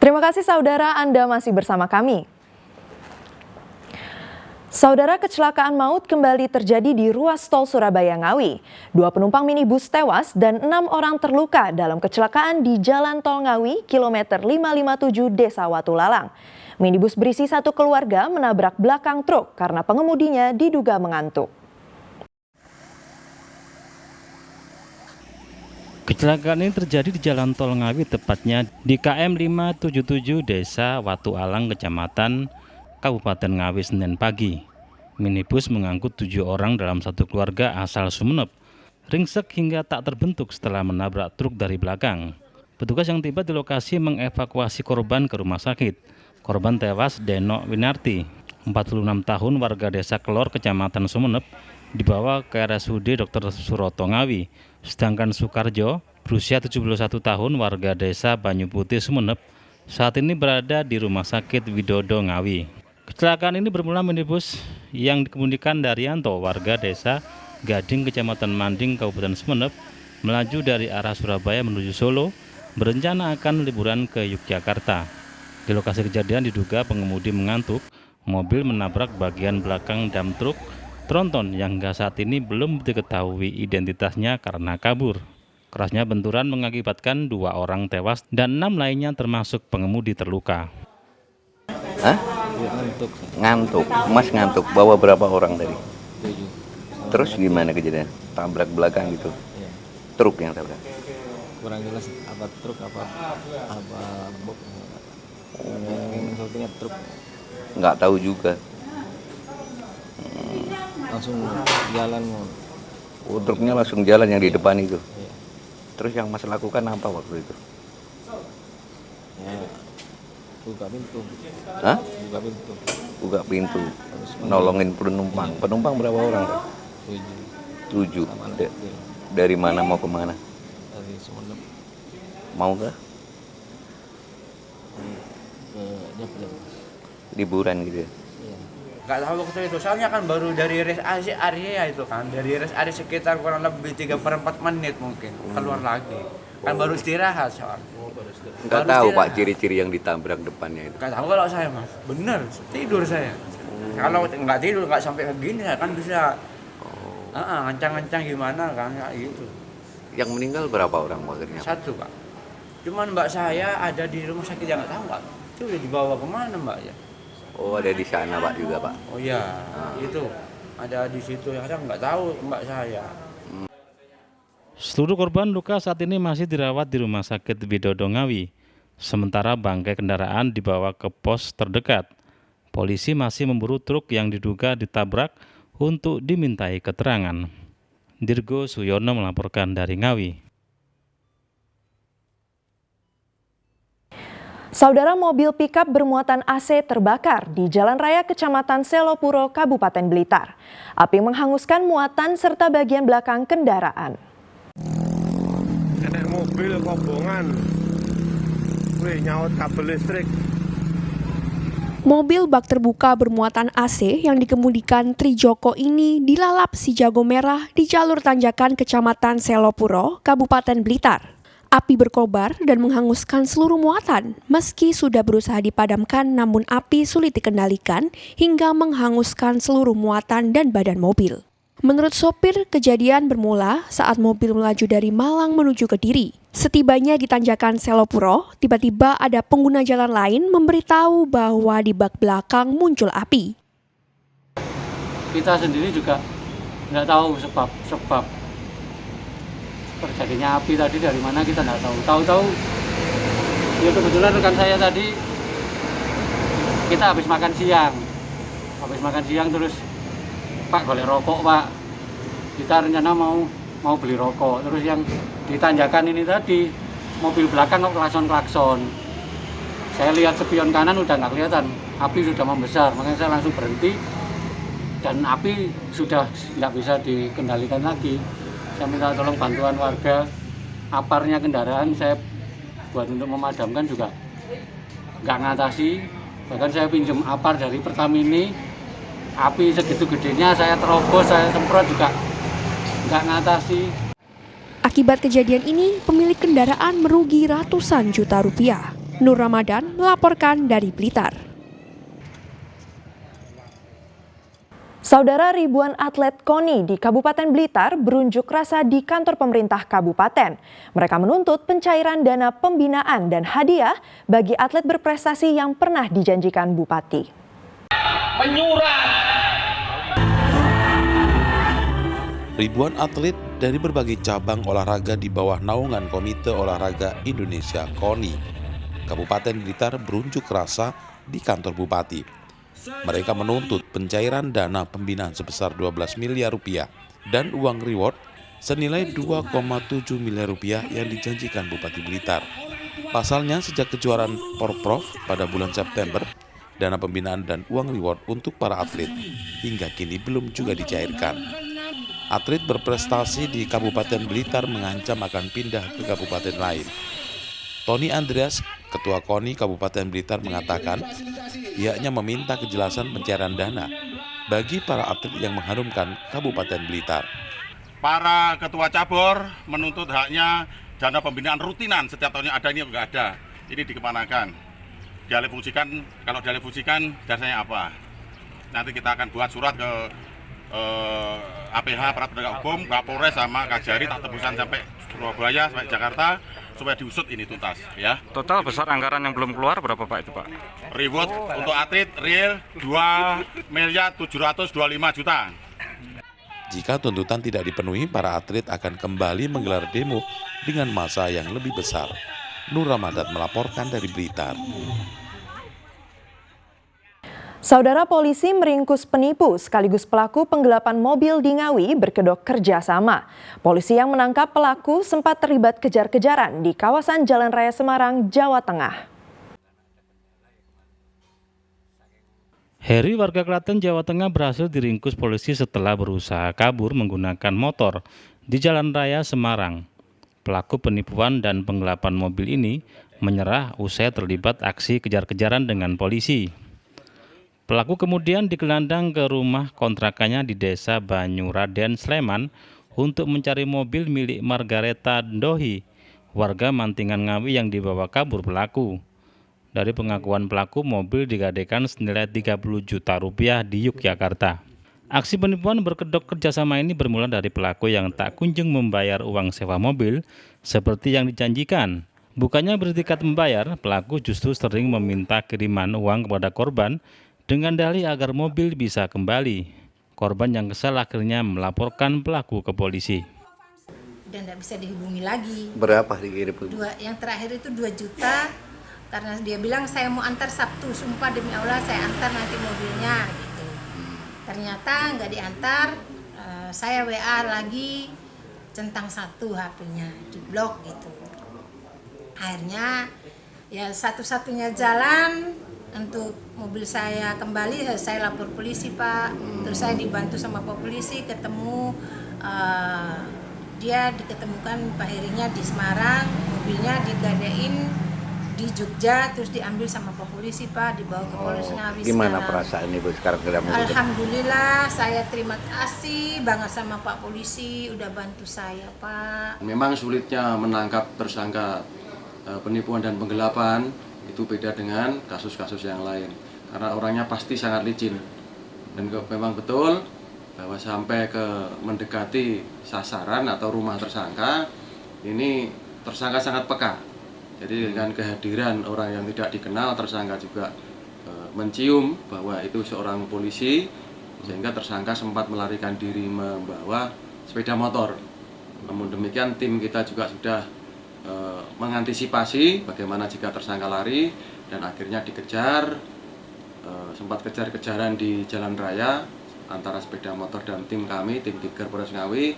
Terima kasih saudara, Anda masih bersama kami. Saudara, kecelakaan maut kembali terjadi di ruas tol Surabaya-Ngawi. 2 penumpang minibus tewas dan 6 orang terluka dalam kecelakaan di Jalan Tol Ngawi, kilometer 557 Desa Watulalang. Minibus berisi 1 keluarga menabrak belakang truk karena pengemudinya diduga mengantuk. Kecelakaan ini terjadi di Jalan Tol Ngawi, tepatnya di KM 577 Desa Watulalang, Kecamatan Kabupaten Ngawi, Senin pagi. Minibus mengangkut 7 orang dalam satu keluarga asal Sumeneb. Ringsek hingga tak terbentuk setelah menabrak truk dari belakang. Petugas yang tiba di lokasi mengevakuasi korban ke rumah sakit. Korban tewas Denok Winarti, 46 tahun, warga Desa Kelor, Kecamatan Sumeneb, dibawa ke RSUD Dr. Suroto Ngawi. Sedangkan Sukarjo, berusia 71 tahun, warga Desa Banyu Putih, Sumeneb, saat ini berada di Rumah Sakit Widodo Ngawi. Kecelakaan ini bermula minibus yang dikemudikan Daryanto, warga Desa Gading, Kecamatan Manding, Kabupaten Sumeneb, melaju dari arah Surabaya menuju Solo, berencana akan liburan ke Yogyakarta. Di lokasi kejadian diduga pengemudi mengantuk, mobil menabrak bagian belakang dam truk tronton yang hingga saat ini belum diketahui identitasnya karena kabur. Kerasnya benturan mengakibatkan 2 orang tewas dan 6 lainnya termasuk pengemudi terluka. Hah? Ngantuk. Mas ngantuk. Bawa berapa orang tadi? 7. Terus gimana kejadian? Tabrak belakang gitu? Iya. Truk yang tabrak? Kurang jelas apa truk apa box. Yang sepertinya truk. Nggak tahu juga. Langsung jalan mau. Oh, truknya langsung jalan yang di depan itu. Iya. Terus yang Mas lakukan apa waktu itu? Ya, buka pintu. Hah? Buka pintu. Buka pintu. Terus Nolongin penumpang. Penumpang berapa orang? 7. 7. Sama anak kecil. Dari mana mau ke mana? Dari Sumeneb Mau ke ke Jepang. liburan gitu ya? Iya. Nggak tahu waktu itu, soalnya kan baru dari rest area itu kan, dari rest area sekitar kurang lebih 3/4 menit mungkin keluar lagi, kan baru istirahat soalnya. Nggak Baru tahu Pak istirahat. ciri-ciri yang ditabrak depannya itu. Nggak tahu kalau saya mas, bener tidur saya. Kalau nggak tidur nggak sampai begini kan bisa ngancang-ngancang gimana kan kayak gitu. Yang meninggal berapa orang akhirnya? 1 pak, cuman mbak saya ada di rumah sakit yang nggak tahu mbak, itu udah dibawa kemana mbak ya? Oh, ada di sana Pak juga Pak. Oh iya, itu ada di situ, saya nggak tahu mbak saya. Seluruh korban luka saat ini masih dirawat di Rumah Sakit Widodo Ngawi. Sementara bangkai kendaraan dibawa ke pos terdekat. Polisi masih memburu truk yang diduga ditabrak untuk dimintai keterangan. Dirgo Suyono melaporkan dari Ngawi. Saudara, mobil pikap bermuatan AC terbakar di Jalan Raya Kecamatan Selopuro, Kabupaten Blitar. Api menghanguskan muatan serta bagian belakang kendaraan. Kena mobil kobongan, nyaut kabel listrik. Mobil bak terbuka bermuatan AC yang dikemudikan Trijoko ini dilalap si jago merah di jalur tanjakan Kecamatan Selopuro, Kabupaten Blitar. Api berkobar dan menghanguskan seluruh muatan. Meski sudah berusaha dipadamkan, namun api sulit dikendalikan hingga menghanguskan seluruh muatan dan badan mobil. Menurut sopir, kejadian bermula saat mobil melaju dari Malang menuju Kediri. Setibanya di tanjakan Selopuro, tiba-tiba ada pengguna jalan lain memberitahu bahwa di bak belakang muncul api. Kita sendiri juga nggak tahu sebab terjadinya api tadi dari mana, kita nggak tahu. Tahu-tahu ya kebetulan rekan saya tadi kita habis makan siang terus Pak golek rokok Pak, kita rencana mau beli rokok, terus yang ditanjakan ini tadi mobil belakang kok klakson. Saya lihat spion kanan udah nggak kelihatan, api sudah membesar, makanya saya langsung berhenti dan api sudah nggak bisa dikendalikan lagi. Saya minta tolong bantuan warga, aparnya kendaraan saya buat untuk memadamkan juga nggak ngatasi. Bahkan saya pinjam apar dari Pertamini, api segitu gedenya saya terobos, saya semprot juga nggak ngatasi. Akibat kejadian ini, pemilik kendaraan merugi ratusan juta rupiah. Nur Ramadan melaporkan dari Blitar. Saudara, ribuan atlet KONI di Kabupaten Blitar berunjuk rasa di kantor pemerintah kabupaten. Mereka menuntut pencairan dana pembinaan dan hadiah bagi atlet berprestasi yang pernah dijanjikan Bupati. Ribuan atlet dari berbagai cabang olahraga di bawah naungan Komite Olahraga Indonesia KONI, Kabupaten Blitar berunjuk rasa di kantor Bupati. Mereka menuntut pencairan dana pembinaan sebesar 12 miliar rupiah dan uang reward senilai 2,7 miliar rupiah yang dijanjikan Bupati Blitar. Pasalnya, sejak kejuaraan Porprov pada bulan September, dana pembinaan dan uang reward untuk para atlet hingga kini belum juga dicairkan. Atlet berprestasi di Kabupaten Blitar mengancam akan pindah ke kabupaten lain. Tony Andreas, Ketua KONI Kabupaten Blitar, mengatakan pihaknya meminta kejelasan pencairan dana bagi para atlet yang mengharumkan Kabupaten Blitar. Para ketua cabur menuntut haknya dana pembinaan rutinan setiap tahunnya ada, ini enggak ada. Ini dikemanakan? Dialih fungsikan, kalau dialih fungsikan dasarnya apa? Nanti kita akan buat surat ke APH, para penegak hukum, Kapolres sama Kajari, tak tebusan sampai Surabaya, sampai Jakarta, supaya diusut ini tuntas, ya. Total besar anggaran yang belum keluar berapa Pak itu Pak? Reward untuk atlet real 2.725 juta. Jika tuntutan tidak dipenuhi, para atlet akan kembali menggelar demo dengan massa yang lebih besar. Nur Ramadan melaporkan dari Blitar. Saudara, polisi meringkus penipu sekaligus pelaku penggelapan mobil di Ngawi berkedok kerjasama. Polisi yang menangkap pelaku sempat terlibat kejar-kejaran di kawasan Jalan Raya Semarang, Jawa Tengah. Heri, warga Klaten, Jawa Tengah, berhasil diringkus polisi setelah berusaha kabur menggunakan motor di Jalan Raya Semarang. Pelaku penipuan dan penggelapan mobil ini menyerah usai terlibat aksi kejar-kejaran dengan polisi. Pelaku kemudian digelandang ke rumah kontrakannya di Desa Banyuraden, Sleman untuk mencari mobil milik Margareta Ndohi, warga Mantingan Ngawi, yang dibawa kabur pelaku. Dari pengakuan pelaku, mobil digadaikan senilai 30 juta rupiah di Yogyakarta. Aksi penipuan berkedok kerjasama ini bermula dari pelaku yang tak kunjung membayar uang sewa mobil seperti yang dijanjikan. Bukannya bertikat membayar, pelaku justru sering meminta kiriman uang kepada korban dengan dalih agar mobil bisa kembali. Korban yang kesal akhirnya melaporkan pelaku ke polisi. Dan tidak bisa dihubungi lagi. Berapa dikirim? Yang terakhir itu 2 juta, karena dia bilang saya mau antar Sabtu, sumpah demi Allah saya antar nanti mobilnya gitu. Ternyata nggak diantar, saya WA lagi centang 1 HP-nya, diblok gitu. Akhirnya ya satu-satunya jalan untuk mobil saya kembali, saya lapor polisi Pak. Terus saya dibantu sama Pak Polisi, ketemu dia diketemukan Pak Herinya di Semarang, mobilnya digadein di Jogja, terus diambil sama Pak Polisi Pak, dibawa ke Polres Ngawi. Gimana perasaan Ibu sekarang? Alhamdulillah, saya terima kasih banget sama Pak Polisi, udah bantu saya Pak. Memang sulitnya menangkap tersangka penipuan dan penggelapan itu beda dengan kasus-kasus yang lain, karena orangnya pasti sangat licin, dan memang betul bahwa sampai ke mendekati sasaran atau rumah tersangka, ini tersangka sangat peka. Jadi dengan kehadiran orang yang tidak dikenal, tersangka juga mencium bahwa itu seorang polisi, sehingga tersangka sempat melarikan diri membawa sepeda motor. Namun demikian tim kita juga sudah mengantisipasi bagaimana jika tersangka lari, dan akhirnya dikejar, sempat kejar-kejaran di jalan raya antara sepeda motor dan tim kami, tim Tiger Polres Ngawi,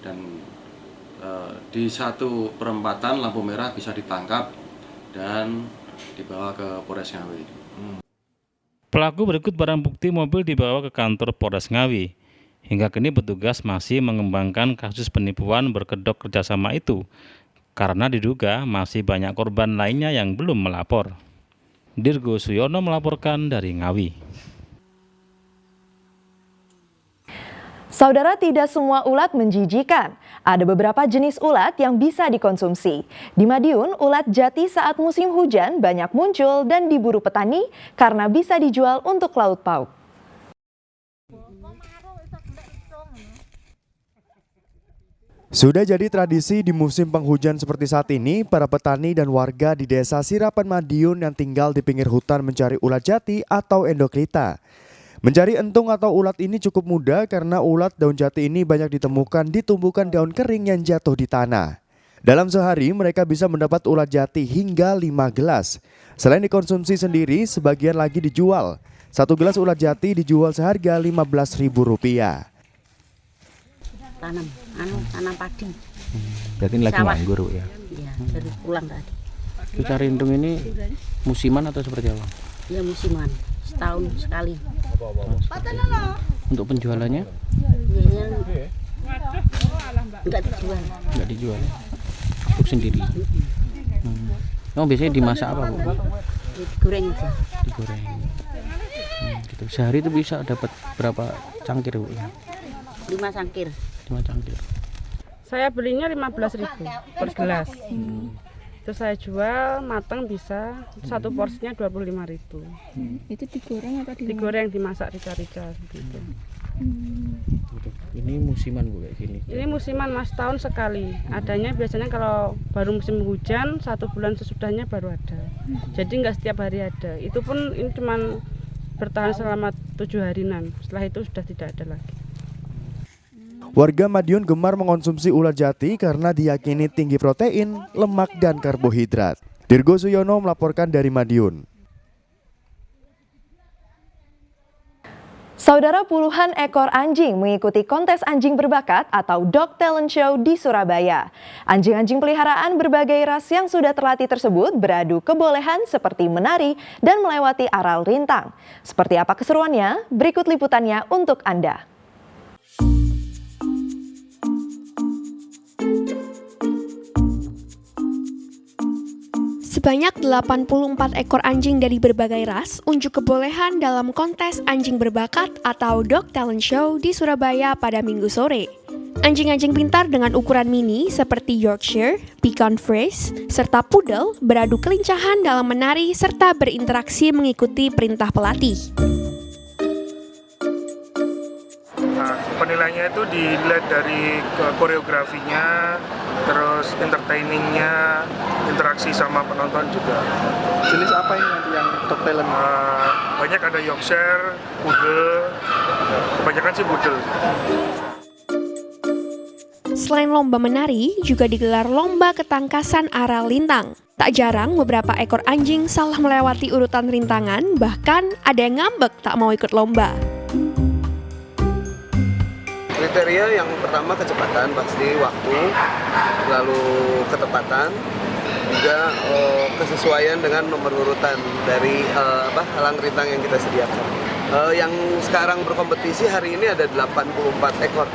dan di satu perempatan lampu merah bisa ditangkap dan dibawa ke Polres Ngawi. Pelaku berikut barang bukti mobil dibawa ke kantor Polres Ngawi. Hingga kini petugas masih mengembangkan kasus penipuan berkedok kerjasama itu, karena diduga masih banyak korban lainnya yang belum melapor. Dirgo Suyono melaporkan dari Ngawi. Saudara, tidak semua ulat menjijikan. Ada beberapa jenis ulat yang bisa dikonsumsi. Di Madiun, ulat jati saat musim hujan banyak muncul dan diburu petani karena bisa dijual untuk lauk pauk. Sudah jadi tradisi di musim penghujan seperti saat ini, para petani dan warga di desa Sirapan Madiun yang tinggal di pinggir hutan mencari ulat jati atau endoklita. Mencari entung atau ulat ini cukup mudah karena ulat daun jati ini banyak ditemukan di tumbukan daun kering yang jatuh di tanah. Dalam sehari mereka bisa mendapat ulat jati hingga 5 gelas. Selain dikonsumsi sendiri, sebagian lagi dijual. 1 gelas ulat jati dijual seharga Rp15.000. Tanam padi. Berarti ini lagi nganggur ya? Iya, dari pulang tadi. Itu cari entung ini musiman atau seperti apa? Iya, musiman. Setahun sekali. Untuk penjualannya? Iya, enggak dijual. Enggak dijual. Untuk sendiri. Oh, biasanya dimasak apa, Bu? Digoreng aja. Digoreng. Gitu. Sehari itu bisa dapat berapa cangkir, Bu? 5 cangkir. 5 cangkir. Saya belinya 15.000 per gelas. Itu saya jual matang bisa satu porsinya 25.000. Itu digoreng atau digoreng, dimasak, rica-rica gitu. Ini musiman, Bu, kayak gini. Ini musiman, Mas, tahun sekali. Adanya biasanya kalau baru musim hujan 1 bulan sesudahnya baru ada. Jadi nggak setiap hari ada. Itu pun ini cuman bertahan selama 7 harian. Setelah itu sudah tidak ada lagi. Warga Madiun gemar mengonsumsi ulat jati karena diyakini tinggi protein, lemak, dan karbohidrat. Dirgo Suyono melaporkan dari Madiun. Saudara, puluhan ekor anjing mengikuti kontes anjing berbakat atau Dog Talent Show di Surabaya. Anjing-anjing peliharaan berbagai ras yang sudah terlatih tersebut beradu kebolehan seperti menari dan melewati aral rintang. Seperti apa keseruannya? Berikut liputannya untuk Anda. Sebanyak 84 ekor anjing dari berbagai ras unjuk kebolehan dalam kontes anjing berbakat atau Dog Talent Show di Surabaya pada Minggu sore. Anjing-anjing pintar dengan ukuran mini seperti Yorkshire, Pekin Frise, serta Poodle beradu kelincahan dalam menari serta berinteraksi mengikuti perintah pelatih. Nah, penilaiannya itu dilihat dari koreografinya, terus entertainingnya, interaksi sama penonton juga. Jenis apa ini nanti yang Dog Talent? Banyak ada Yorkshire, Poodle, kebanyakan sih Poodle. Selain lomba menari, juga digelar lomba ketangkasan aral lintang. Tak jarang beberapa ekor anjing salah melewati urutan rintangan, bahkan ada yang ngambek tak mau ikut lomba. Kriteria yang pertama kecepatan, pasti waktu, lalu ketepatan, juga kesesuaian dengan nomor urutan dari halang rintang yang kita sediakan. Yang sekarang berkompetisi hari ini ada 84 ekor.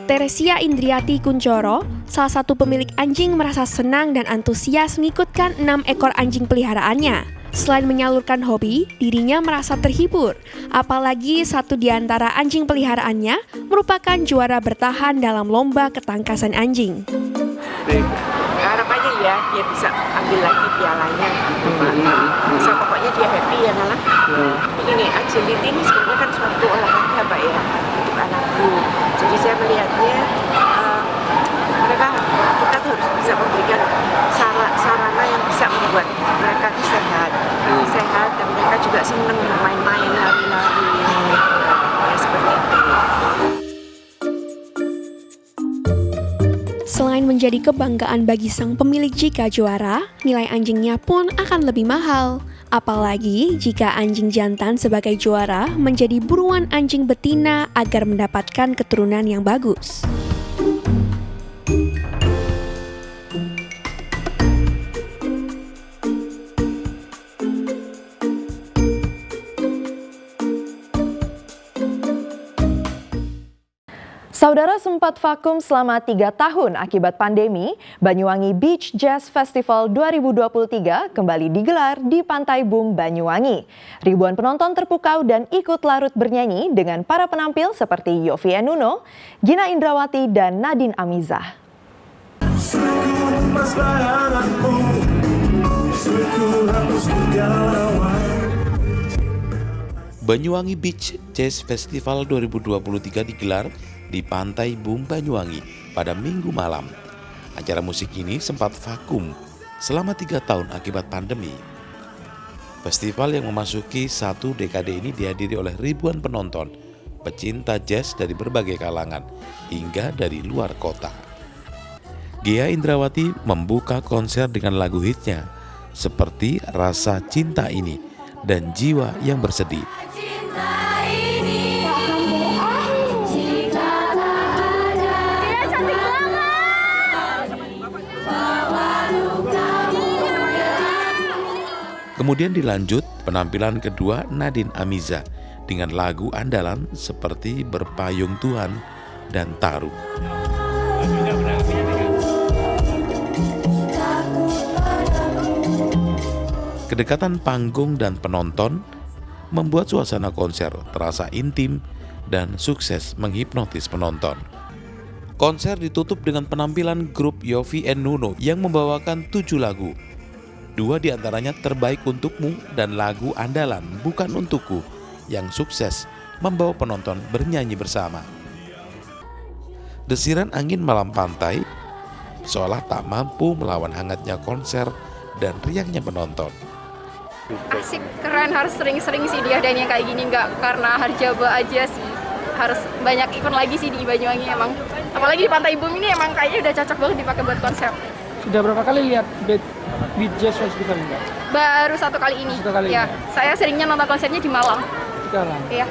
Teresia Indriati Kuncoro, salah satu pemilik anjing, merasa senang dan antusias mengikutkan 6 ekor anjing peliharaannya. Selain menyalurkan hobi, dirinya merasa terhibur. Apalagi satu di antara anjing peliharaannya merupakan juara bertahan dalam lomba ketangkasan anjing. Harapannya ya dia bisa ambil lagi pialanya gitu, Pak. So, pokoknya dia happy ya malah. Ini agility ini sebenarnya kan suatu olahraga, Pak, ya, untuk anakku. Jadi saya melihatnya kita harus bisa memberikan sarana yang bisa membuat mereka sehat dan mereka juga senang bermain-main, lari-lari, ya seperti itu. Selain menjadi kebanggaan bagi sang pemilik jika juara, nilai anjingnya pun akan lebih mahal. Apalagi jika anjing jantan sebagai juara menjadi buruan anjing betina agar mendapatkan keturunan yang bagus. Saudara, sempat vakum selama 3 tahun akibat pandemi, Banyuwangi Beach Jazz Festival 2023 kembali digelar di Pantai Bum, Banyuwangi. Ribuan penonton terpukau dan ikut larut bernyanyi dengan para penampil seperti Yovie and Nuno, Gina Indrawati, dan Nadine Amizah. Banyuwangi Beach Jazz Festival 2023 digelar di Pantai Bum, Banyuwangi pada Minggu malam. Acara musik ini sempat vakum selama 3 tahun akibat pandemi. Festival yang memasuki 1 dekade ini dihadiri oleh ribuan penonton, pecinta jazz dari berbagai kalangan, hingga dari luar kota. Gina Indrawati membuka konser dengan lagu hitnya, seperti Rasa Cinta Ini dan Jiwa yang Bersedih. Kemudian dilanjut penampilan kedua Nadine Amizah dengan lagu andalan seperti Berpayung Tuhan dan Taruh. Kedekatan panggung dan penonton membuat suasana konser terasa intim dan sukses menghipnotis penonton. Konser ditutup dengan penampilan grup Yovie and Nuno yang membawakan 7 lagu. 2 diantaranya Terbaik Untukmu dan lagu andalan Bukan Untukku yang sukses membawa penonton bernyanyi bersama. Desiran angin malam pantai seolah tak mampu melawan hangatnya konser dan riangnya penonton. Asik, keren, harus sering-sering sih diadain yang kayak gini, nggak karena Harjaba aja sih. Harus banyak event lagi sih di Banyuwangi emang. Apalagi di Pantai Bum ini emang kayaknya udah cocok banget dipakai buat konser. Sudah berapa kali lihat Beach Jazz Festival ini? Baru 1 kali ini. Ya, saya seringnya nonton konsernya di Malang. Sekarang. Iya.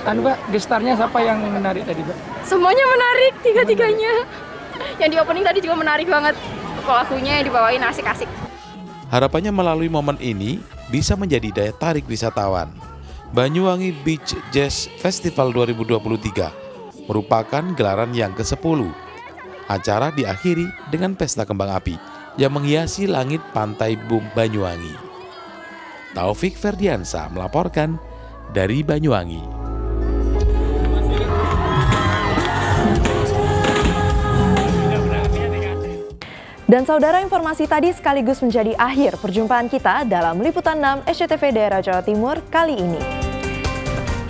Anu Mbak, gestarnya siapa yang menarik tadi Mbak? Semuanya menarik, 3-tiganya. Yang di opening tadi juga menarik banget. Lagunya yang dibawain asik-asik. Harapannya melalui momen ini bisa menjadi daya tarik wisatawan. Banyuwangi Beach Jazz Festival 2023 merupakan gelaran yang ke-10. Acara diakhiri dengan pesta kembang api yang menghiasi langit Pantai Bum, Banyuwangi. Taufik Ferdiansa melaporkan dari Banyuwangi. Dan saudara, informasi tadi sekaligus menjadi akhir perjumpaan kita dalam Liputan 6 SCTV Daerah Jawa Timur kali ini.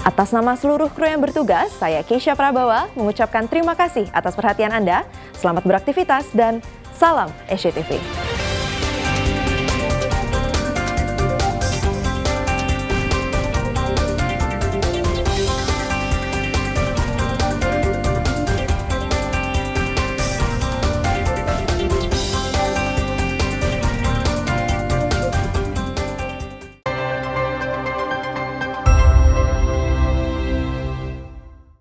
Atas nama seluruh kru yang bertugas, saya Keisha Prabawa mengucapkan terima kasih atas perhatian Anda. Selamat beraktivitas dan salam SCTV.